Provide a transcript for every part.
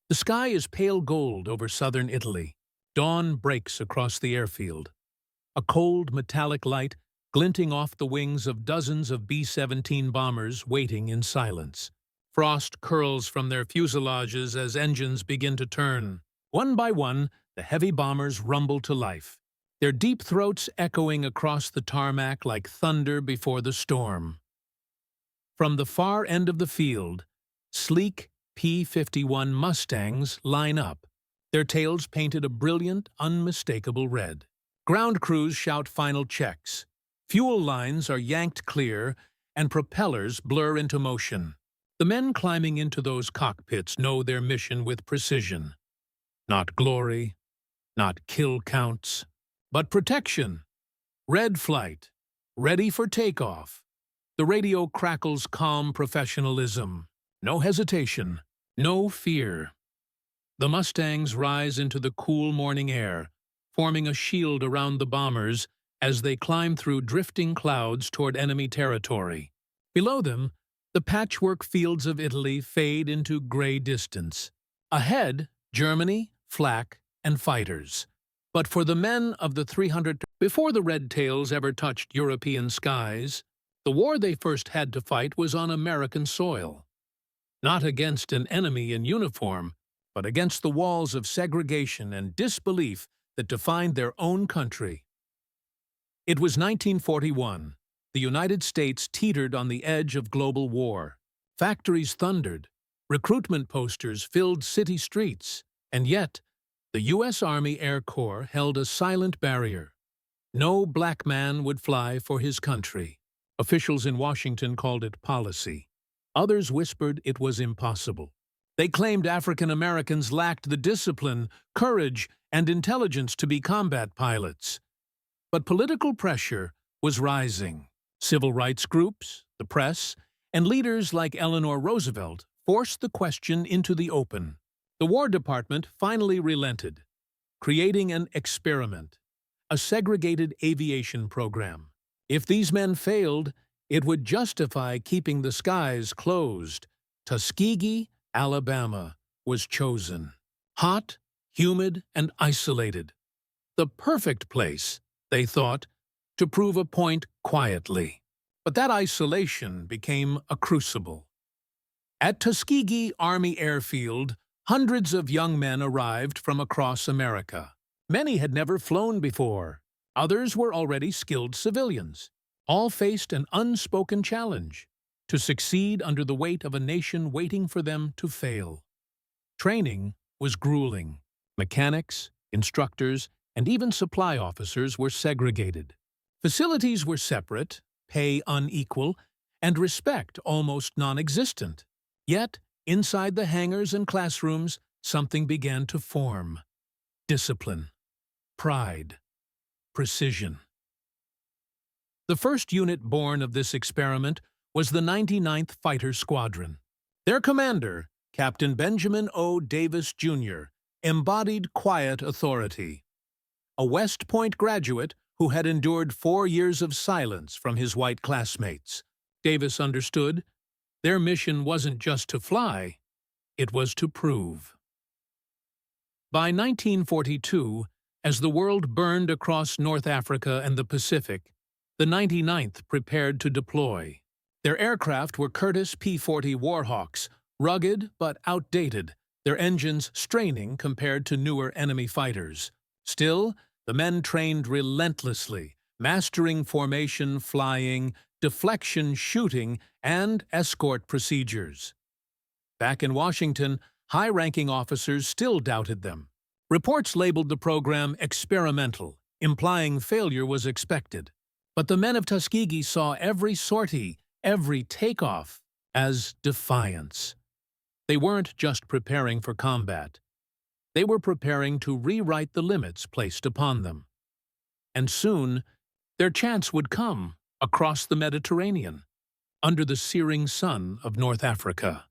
The sky is pale gold over southern Italy. Dawn breaks across the airfield. A cold, metallic light glinting off the wings of dozens of B-17 bombers waiting in silence. Frost curls from their fuselages as engines begin to turn. One by one, the heavy bombers rumble to life, their deep throats echoing across the tarmac like thunder before the storm. From the far end of the field, sleek P-51 Mustangs line up, their tails painted a brilliant, unmistakable red. Ground crews shout final checks. Fuel lines are yanked clear, and propellers blur into motion. The men climbing into those cockpits know their mission with precision. Not glory, not kill counts, but protection. Red flight, ready for takeoff. The radio crackles calm professionalism. No hesitation, no fear. The Mustangs rise into the cool morning air, forming a shield around the bombers as they climb through drifting clouds toward enemy territory. Below them, the patchwork fields of Italy fade into gray distance. Ahead, Germany, flak, and fighters. But for the men of the 300, before the Red Tails ever touched European skies, the war they first had to fight was on American soil. Not against an enemy in uniform, but against the walls of segregation and disbelief that defined their own country. It was 1941. The United States teetered on the edge of global war. Factories thundered, recruitment posters filled city streets, and yet the U.S. Army Air Corps held a silent barrier. No black man would fly for his country. Officials in Washington called it policy. Others whispered it was impossible. They claimed African Americans lacked the discipline, courage, and intelligence to be combat pilots. But political pressure was rising. Civil rights groups, the press, and leaders like Eleanor Roosevelt forced the question into the open. The War Department finally relented, creating an experiment, a segregated aviation program. If these men failed, it would justify keeping the skies closed. Tuskegee, Alabama, was chosen. Hot, humid, and isolated. The perfect place, they thought, to prove a point quietly. But that isolation became a crucible. At Tuskegee Army Airfield, hundreds of young men arrived from across America. Many had never flown before. Others were already skilled civilians. All faced an unspoken challenge: to succeed under the weight of a nation waiting for them to fail. Training was grueling. Mechanics, instructors, and even supply officers were segregated. Facilities were separate, pay unequal, and respect almost non-existent. Yet, inside the hangars and classrooms, something began to form. Discipline, pride, precision. The first unit born of this experiment was the 99th Fighter Squadron. Their commander, Captain Benjamin O. Davis, Jr., embodied quiet authority. A West Point graduate who had endured 4 years of silence from his white classmates, Davis understood their mission wasn't just to fly, it was to prove. By 1942, as the world burned across North Africa and the Pacific, the 99th prepared to deploy. Their aircraft were Curtiss P-40 Warhawks, rugged but outdated, their engines straining compared to newer enemy fighters. Still, the men trained relentlessly, mastering formation flying, deflection shooting, and escort procedures. Back in Washington, high-ranking officers still doubted them. Reports labeled the program experimental, implying failure was expected. But the men of Tuskegee saw every sortie, every takeoff, as defiance. They weren't just preparing for combat. They were preparing to rewrite the limits placed upon them. And soon, their chance would come across the Mediterranean, under the searing sun of North Africa.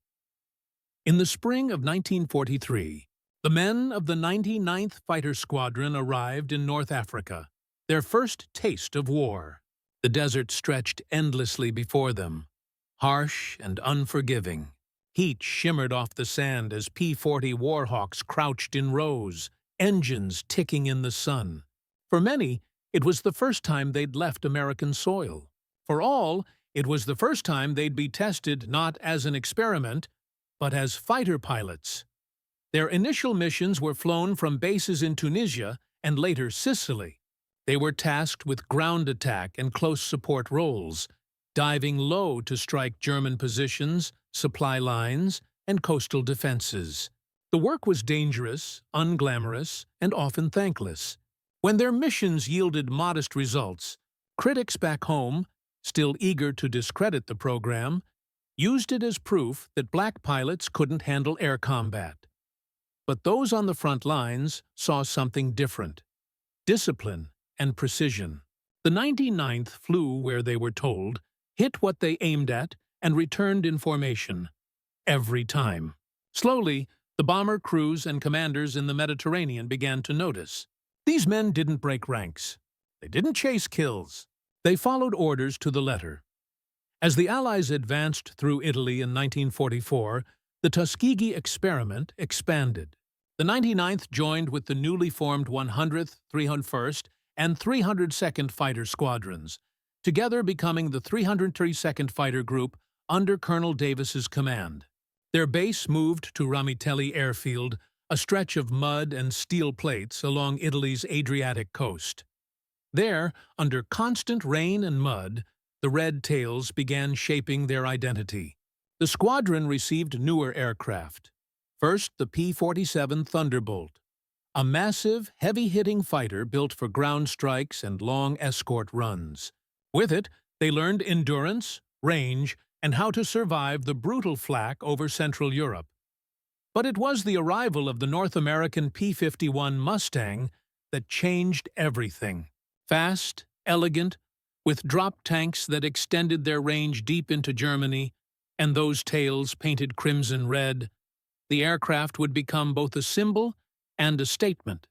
In the spring of 1943, the men of the 99th Fighter Squadron arrived in North Africa, their first taste of war. The desert stretched endlessly before them, harsh and unforgiving. Heat shimmered off the sand as P-40 Warhawks crouched in rows, engines ticking in the sun. For many, it was the first time they'd left American soil. For all, it was the first time they'd be tested not as an experiment, but as fighter pilots. Their initial missions were flown from bases in Tunisia and later Sicily. They were tasked with ground attack and close support roles, diving low to strike German positions, supply lines, and coastal defenses. The work was dangerous, unglamorous, and often thankless. When their missions yielded modest results, critics back home, still eager to discredit the program, used it as proof that black pilots couldn't handle air combat. But those on the front lines saw something different: discipline and precision. The 99th flew where they were told, hit what they aimed at, and returned in formation. Every time. Slowly, the bomber crews and commanders in the Mediterranean began to notice. These men didn't break ranks. They didn't chase kills. They followed orders to the letter. As the Allies advanced through Italy in 1944, the Tuskegee experiment expanded. The 99th joined with the newly formed 100th, 301st, and 302nd Fighter Squadrons, together becoming the 332nd Fighter Group under Colonel Davis's command. Their base moved to Ramitelli Airfield, a stretch of mud and steel plates along Italy's Adriatic coast. There, under constant rain and mud, the Red Tails began shaping their identity. The squadron received newer aircraft. First, the P-47 Thunderbolt, a massive, heavy-hitting fighter built for ground strikes and long escort runs. With it, they learned endurance, range, and how to survive the brutal flak over Central Europe. But it was the arrival of the North American P-51 Mustang that changed everything. Fast, elegant, with drop tanks that extended their range deep into Germany, and those tails painted crimson-red, the aircraft would become both a symbol and a statement.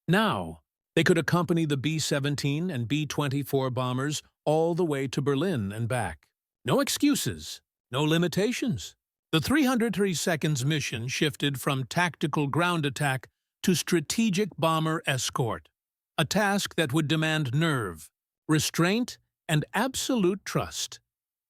Now, they could accompany the B-17 and B-24 bombers all the way to Berlin and back. No excuses, no limitations. The 332nd's mission shifted from tactical ground attack to strategic bomber escort, a task that would demand nerve, restraint, and absolute trust.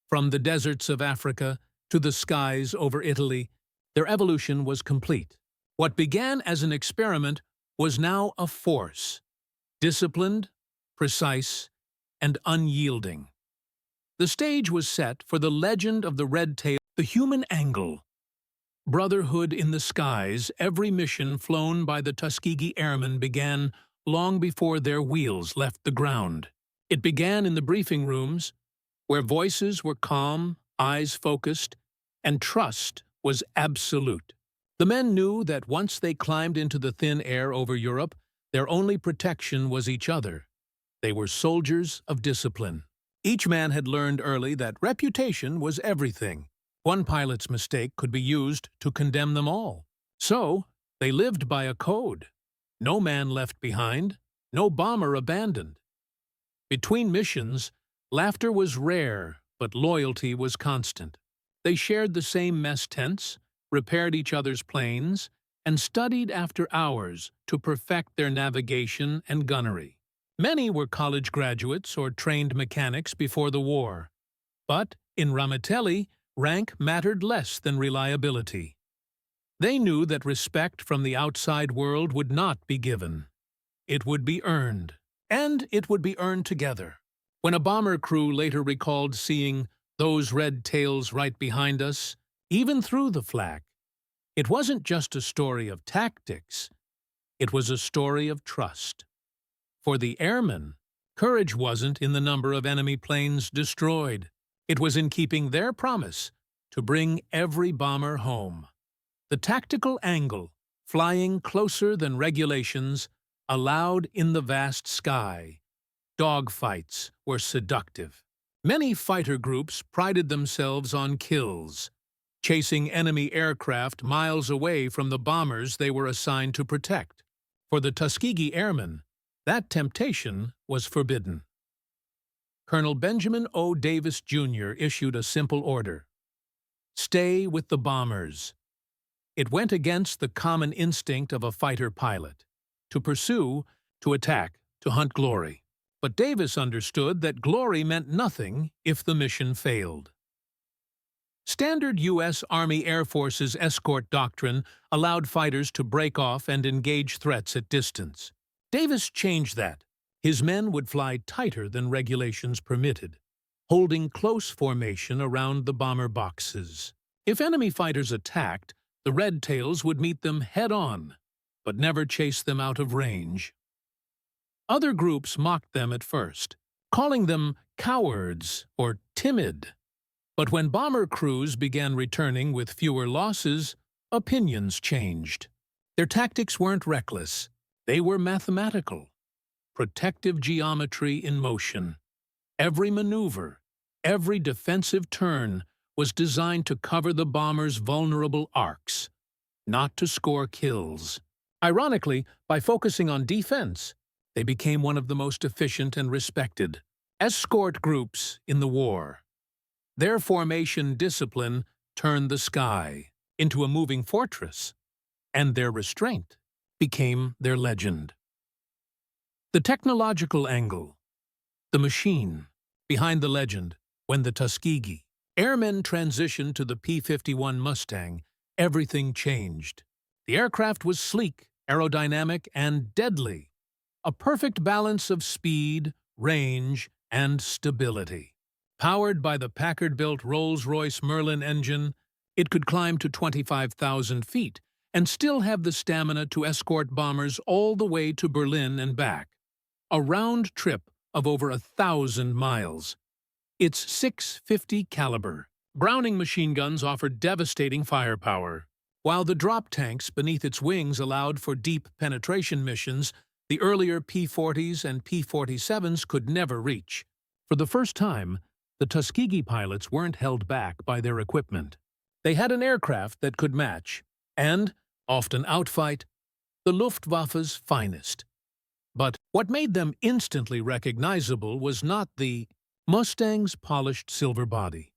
From the deserts of Africa to the skies over Italy, their evolution was complete. What began as an experiment was now a force, disciplined, precise, and unyielding. The stage was set for the legend of the Red Tail, the human angle. Brotherhood in the skies, every mission flown by the Tuskegee Airmen began long before their wheels left the ground. It began in the briefing rooms, where voices were calm, eyes focused, and trust was absolute. The men knew that once they climbed into the thin air over Europe, their only protection was each other. They were soldiers of discipline. Each man had learned early that reputation was everything. One pilot's mistake could be used to condemn them all. So, they lived by a code. No man left behind, no bomber abandoned. Between missions, laughter was rare, but loyalty was constant. They shared the same mess tents, repaired each other's planes, and studied after hours to perfect their navigation and gunnery. Many were college graduates or trained mechanics before the war. But, in Ramitelli, rank mattered less than reliability. They knew that respect from the outside world would not be given. It would be earned, and it would be earned together. When a bomber crew later recalled seeing those red tails right behind us, even through the flak, it wasn't just a story of tactics, it was a story of trust. For the airmen, courage wasn't in the number of enemy planes destroyed. It was in keeping their promise to bring every bomber home. The tactical angle, flying closer than regulations, allowed in the vast sky. Dogfights were seductive. Many fighter groups prided themselves on kills, chasing enemy aircraft miles away from the bombers they were assigned to protect. For the Tuskegee Airmen, that temptation was forbidden. Colonel Benjamin O. Davis, Jr. issued a simple order: Stay with the bombers. It went against the common instinct of a fighter pilot. To pursue, to attack, to hunt glory. But Davis understood that glory meant nothing if the mission failed. Standard U.S. Army Air Force's escort doctrine allowed fighters to break off and engage threats at distance. Davis changed that. His men would fly tighter than regulations permitted, holding close formation around the bomber boxes. If enemy fighters attacked, the Red Tails would meet them head-on, but never chase them out of range. Other groups mocked them at first, calling them cowards or timid. But when bomber crews began returning with fewer losses, opinions changed. Their tactics weren't reckless. They were mathematical. Protective geometry in motion. Every maneuver, every defensive turn was designed to cover the bombers' vulnerable arcs, not to score kills. Ironically, by focusing on defense, they became one of the most efficient and respected escort groups in the war. Their formation discipline turned the sky into a moving fortress, and their restraint became their legend. The technological angle, the machine behind the legend. When the Tuskegee Airmen transitioned to the P-51 Mustang, everything changed. The aircraft was sleek, aerodynamic, and deadly, a perfect balance of speed, range, and stability. Powered by the Packard-built Rolls-Royce Merlin engine, it could climb to 25,000 feet and still have the stamina to escort bombers all the way to Berlin and back. A round trip of over 1,000 miles. Its .650 caliber Browning machine guns offered devastating firepower. While the drop tanks beneath its wings allowed for deep penetration missions, the earlier P-40s and P-47s could never reach. For the first time, the Tuskegee pilots weren't held back by their equipment. They had an aircraft that could match, and, often outfight, the Luftwaffe's finest. But what made them instantly recognizable was not the Mustang's polished silver body.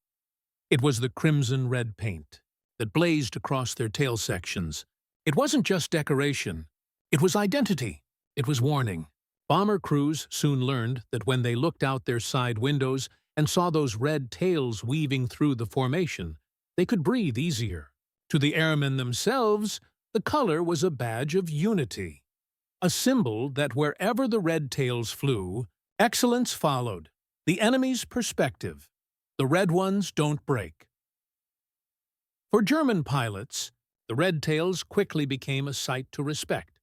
It was the crimson-red paint that blazed across their tail sections. It wasn't just decoration. It was identity. It was warning. Bomber crews soon learned that when they looked out their side windows and saw those red tails weaving through the formation, they could breathe easier. To the airmen themselves, the color was a badge of unity, a symbol that wherever the red tails flew, excellence followed. The enemy's perspective. The red ones don't break. For German pilots, the red tails quickly became a sight to respect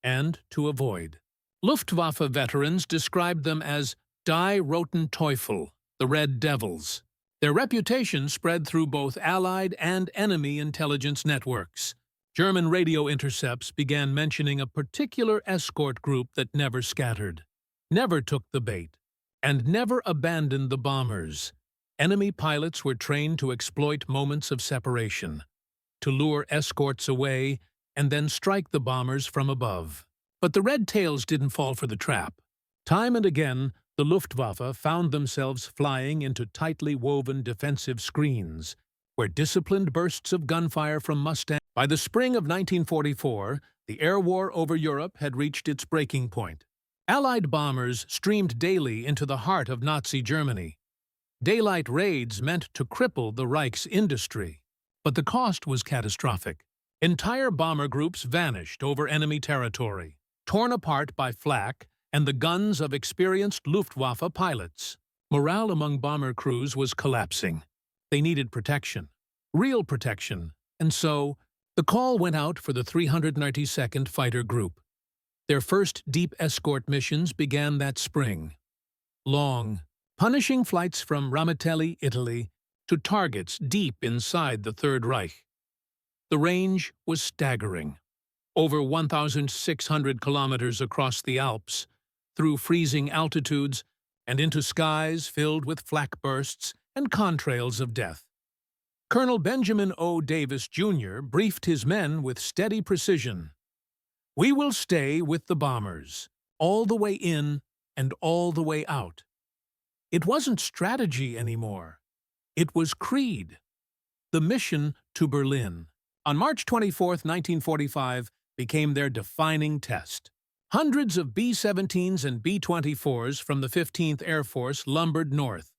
and to avoid. Luftwaffe veterans described them as Die Roten Teufel, the Red Devils. Their reputation spread through both Allied and enemy intelligence networks. German radio intercepts began mentioning a particular escort group that never scattered, never took the bait, and never abandoned the bombers. Enemy pilots were trained to exploit moments of separation, to lure escorts away and then strike the bombers from above. But the red tails didn't fall for the trap. Time and again, the Luftwaffe found themselves flying into tightly woven defensive screens, where disciplined bursts of gunfire from Mustang. By the spring of 1944, the air war over Europe had reached its breaking point. Allied bombers streamed daily into the heart of Nazi Germany. Daylight raids meant to cripple the Reich's industry, but the cost was catastrophic. Entire bomber groups vanished over enemy territory, torn apart by flak and the guns of experienced Luftwaffe pilots. Morale among bomber crews was collapsing. They needed protection, real protection, and so the call went out for the 392nd Fighter Group. Their first deep escort missions began that spring. Long, punishing flights from Ramitelli, Italy, to targets deep inside the Third Reich. The range was staggering. Over 1,600 kilometers across the Alps, through freezing altitudes, and into skies filled with flak bursts and contrails of death. Colonel Benjamin O. Davis, Jr. briefed his men with steady precision. "We will stay with the bombers, all the way in and all the way out." It wasn't strategy anymore. It was creed. The mission to Berlin, on March 24, 1945, became their defining test. Hundreds of B-17s and B-24s from the 15th Air Force lumbered north,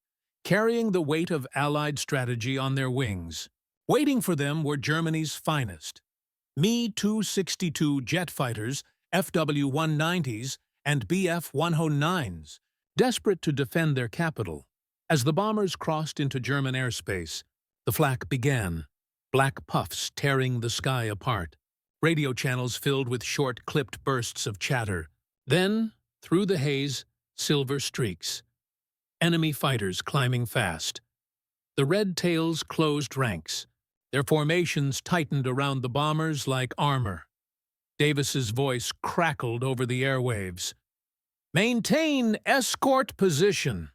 carrying the weight of Allied strategy on their wings. Waiting for them were Germany's finest, Me-262 jet fighters, FW-190s, and Bf-109s, desperate to defend their capital. As the bombers crossed into German airspace, the flak began, black puffs tearing the sky apart, radio channels filled with short, clipped bursts of chatter. Then, through the haze, silver streaks. Enemy fighters climbing fast. The red tails closed ranks. Their formations tightened around the bombers like armor. Davis's voice crackled over the airwaves. "Maintain escort position."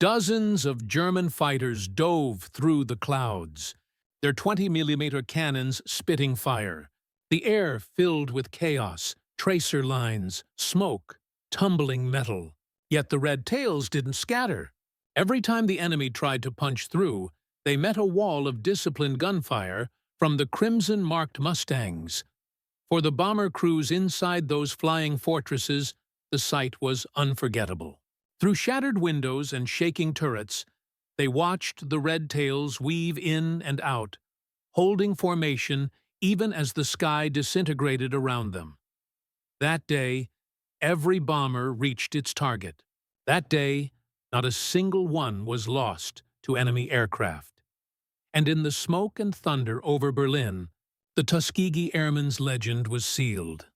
Dozens of German fighters dove through the clouds, their 20mm cannons spitting fire. The air filled with chaos, tracer lines, smoke, tumbling metal. Yet the red tails didn't scatter. Every time the enemy tried to punch through, they met a wall of disciplined gunfire from the crimson-marked Mustangs. For the bomber crews inside those flying fortresses, the sight was unforgettable. Through shattered windows and shaking turrets, they watched the red tails weave in and out, holding formation even as the sky disintegrated around them. That day, every bomber reached its target. That day, not a single one was lost to enemy aircraft. And in the smoke and thunder over Berlin, the Tuskegee Airmen's legend was sealed.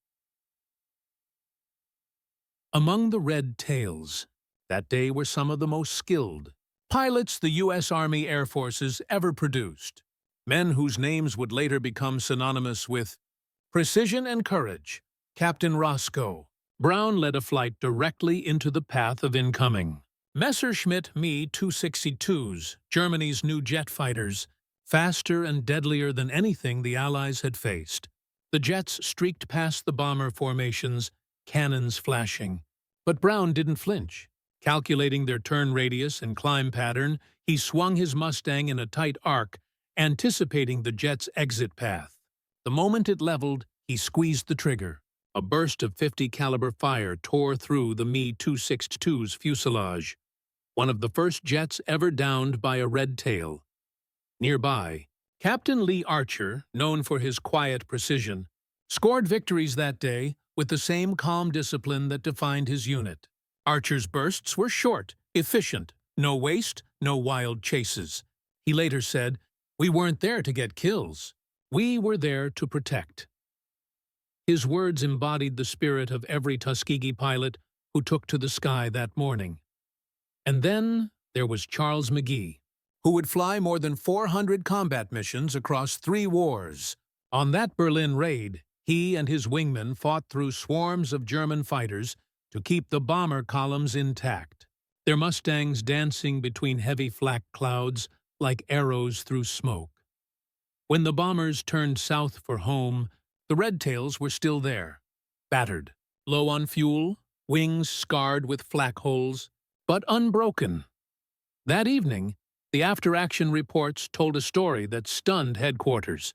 Among the red tails, that day were some of the most skilled pilots the U.S. Army Air Forces ever produced, men whose names would later become synonymous with precision and courage. Captain Roscoe Brown led a flight directly into the path of incoming Messerschmitt Me-262s, Germany's new jet fighters, faster and deadlier than anything the Allies had faced. The jets streaked past the bomber formations, cannons flashing. But Brown didn't flinch. Calculating their turn radius and climb pattern, he swung his Mustang in a tight arc, anticipating the jet's exit path. The moment it leveled, he squeezed the trigger. A burst of .50 caliber fire tore through the Me-262's fuselage, one of the first jets ever downed by a red tail. Nearby, Captain Lee Archer, known for his quiet precision, scored victories that day with the same calm discipline that defined his unit. Archer's bursts were short, efficient, no waste, no wild chases. He later said, "We weren't there to get kills. We were there to protect." His words embodied the spirit of every Tuskegee pilot who took to the sky that morning. And then there was Charles McGee, who would fly more than 400 combat missions across 3 wars. On that Berlin raid, he and his wingmen fought through swarms of German fighters to keep the bomber columns intact, their Mustangs dancing between heavy flak clouds like arrows through smoke. When the bombers turned south for home, the red tails were still there, battered, low on fuel, wings scarred with flak holes, but unbroken. That evening, the after-action reports told a story that stunned headquarters.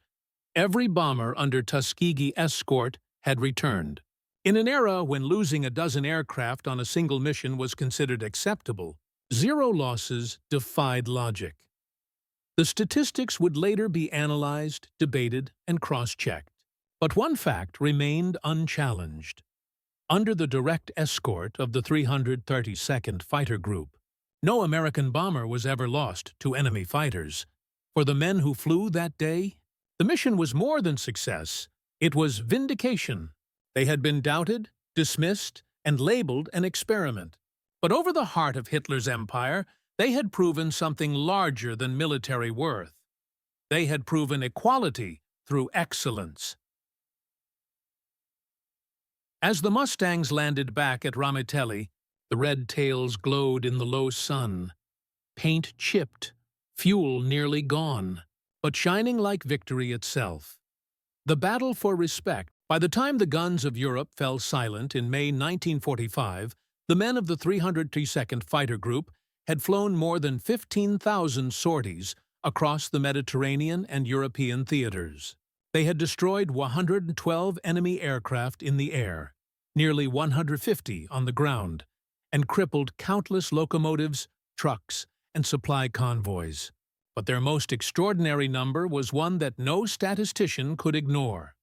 Every bomber under Tuskegee Escort had returned. In an era when losing a dozen aircraft on a single mission was considered acceptable, 0 losses defied logic. The statistics would later be analyzed, debated, and cross-checked. But one fact remained unchallenged. Under the direct escort of the 332nd Fighter Group, no American bomber was ever lost to enemy fighters. For the men who flew that day, the mission was more than success. It was vindication. They had been doubted, dismissed, and labeled an experiment. But over the heart of Hitler's empire, they had proven something larger than military worth. They had proven equality through excellence. As the Mustangs landed back at Ramitelli, the red tails glowed in the low sun. Paint chipped, fuel nearly gone, but shining like victory itself. The battle for respect. By the time the guns of Europe fell silent in May 1945, the men of the 332nd Fighter Group had flown more than 15,000 sorties across the Mediterranean and European theaters. They had destroyed 112 enemy aircraft in the air, nearly 150 on the ground, and crippled countless locomotives, trucks, and supply convoys. But their most extraordinary number was one that no statistician could ignore.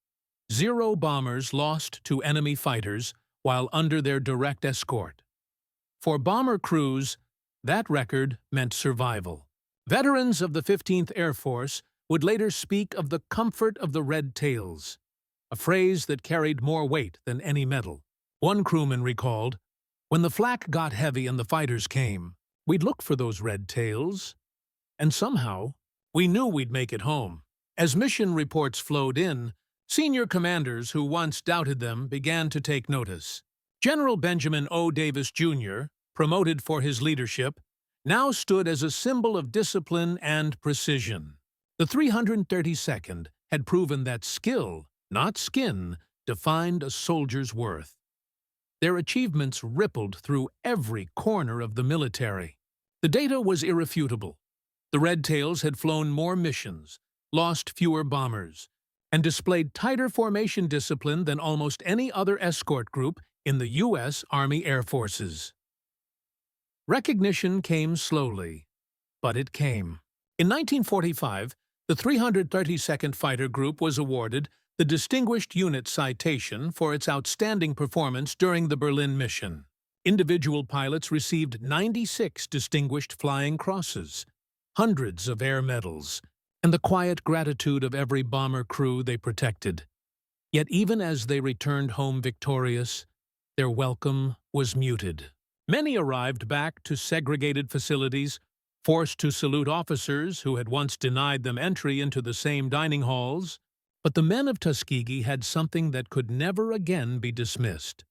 0 bombers lost to enemy fighters while under their direct escort. For bomber crews, that record meant survival. Veterans of the 15th Air Force would later speak of the comfort of the red tails, a phrase that carried more weight than any medal. One crewman recalled, "When the flak got heavy and the fighters came, we'd look for those red tails, and somehow we knew we'd make it home." As mission reports flowed in, senior commanders who once doubted them began to take notice. General Benjamin O. Davis, Jr., promoted for his leadership, now stood as a symbol of discipline and precision. The 332nd had proven that skill, not skin, defined a soldier's worth. Their achievements rippled through every corner of the military. The data was irrefutable. The Red Tails had flown more missions, lost fewer bombers, and displayed tighter formation discipline than almost any other escort group in the U.S. Army Air Forces. Recognition came slowly, but it came. In 1945, the 332nd Fighter Group was awarded the Distinguished Unit Citation for its outstanding performance during the Berlin mission. Individual pilots received 96 Distinguished Flying Crosses, hundreds of air medals, and the quiet gratitude of every bomber crew they protected. Yet even as they returned home victorious, their welcome was muted. Many arrived back to segregated facilities, forced to salute officers who had once denied them entry into the same dining halls. But the men of Tuskegee had something that could never again be dismissed.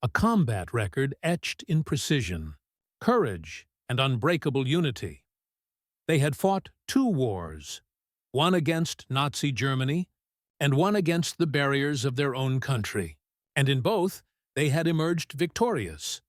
A combat record etched in precision, courage, and unbreakable unity. They had fought 2 wars, one against Nazi Germany and one against the barriers of their own country, and in both they had emerged victorious.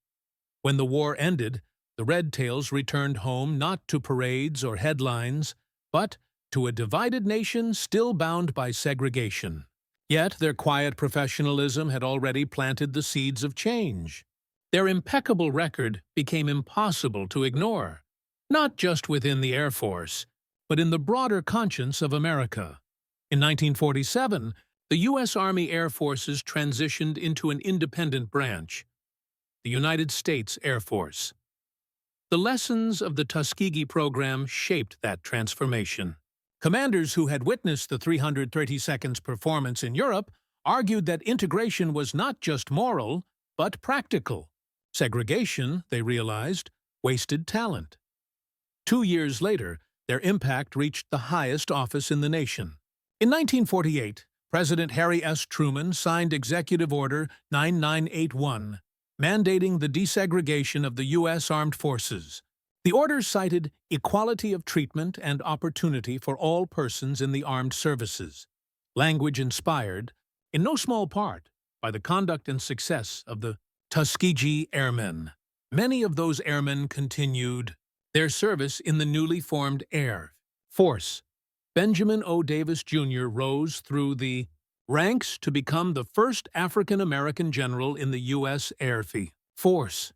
When the war ended, the Red Tails returned home not to parades or headlines, but to a divided nation still bound by segregation. Yet their quiet professionalism had already planted the seeds of change. Their impeccable record became impossible to ignore, not just within the Air Force, but in the broader conscience of America. In 1947, the U.S. Army Air Forces transitioned into an independent branch, the United States Air Force. The lessons of the Tuskegee program shaped that transformation. Commanders who had witnessed the 332nd's performance in Europe argued that integration was not just moral, but practical. Segregation, they realized, wasted talent. 2 years later, their impact reached the highest office in the nation. In 1948, President Harry S. Truman signed Executive Order 9981, mandating the desegregation of the U.S. Armed Forces. The order cited equality of treatment and opportunity for all persons in the armed services, language inspired, in no small part, by the conduct and success of the Tuskegee Airmen. Many of those airmen continued their service in the newly formed Air Force. Benjamin O. Davis, Jr. rose through the ranks to become the first African-American general in the U.S. Air Force.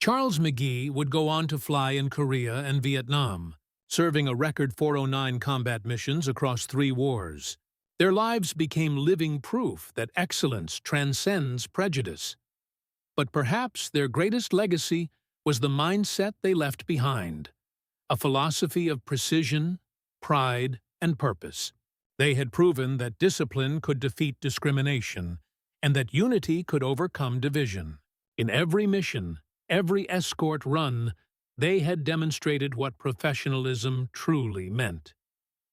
Charles McGee would go on to fly in Korea and Vietnam, serving a record 409 combat missions across 3 wars. Their lives became living proof that excellence transcends prejudice. But perhaps their greatest legacy was the mindset they left behind, a philosophy of precision, pride, and purpose. They had proven that discipline could defeat discrimination, and that unity could overcome division. In every mission, every escort run, they had demonstrated what professionalism truly meant.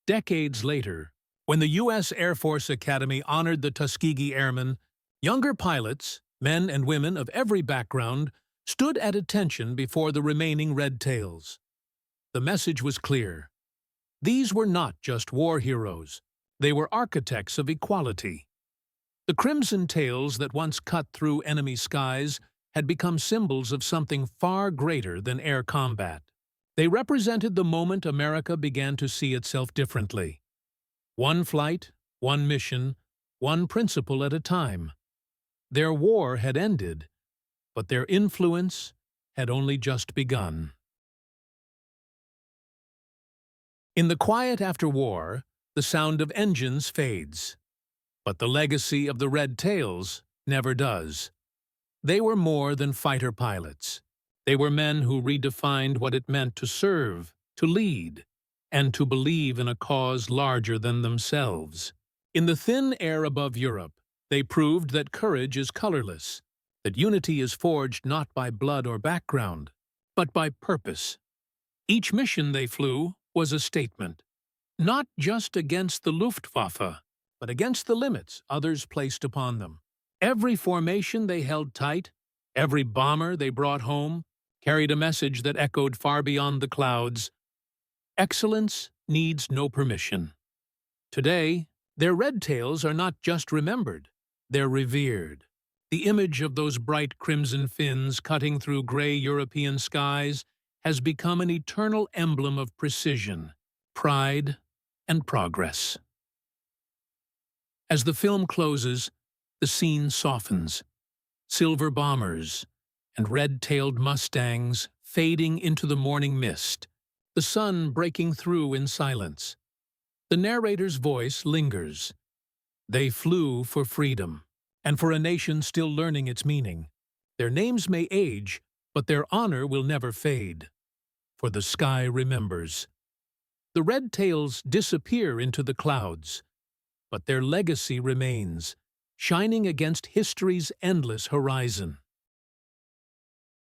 Decades later, when the U.S. Air Force Academy honored the Tuskegee Airmen, younger pilots, men and women of every background, stood at attention before the remaining Red Tails. The message was clear. These were not just war heroes. They were architects of equality. The crimson tails that once cut through enemy skies had become symbols of something far greater than air combat. They represented the moment America began to see itself differently. One flight, one mission, one principle at a time. Their war had ended, but their influence had only just begun. In the quiet after war, the sound of engines fades. But the legacy of the Red Tails never does. They were more than fighter pilots. They were men who redefined what it meant to serve, to lead, and to believe in a cause larger than themselves. In the thin air above Europe, they proved that courage is colorless, that unity is forged not by blood or background, but by purpose. Each mission they flew was a statement, not just against the Luftwaffe, but against the limits others placed upon them. Every formation they held tight, every bomber they brought home, carried a message that echoed far beyond the clouds. Excellence needs no permission. Today, their red tails are not just remembered, they're revered. The image of those bright crimson fins cutting through gray European skies has become an eternal emblem of precision, pride, and progress. As the film closes, the scene softens. Silver bombers and red-tailed Mustangs fading into the morning mist, the sun breaking through in silence. The narrator's voice lingers. They flew for freedom, and for a nation still learning its meaning. Their names may age, but their honor will never fade, for the sky remembers. The red tails disappear into the clouds, but their legacy remains, shining against history's endless horizon.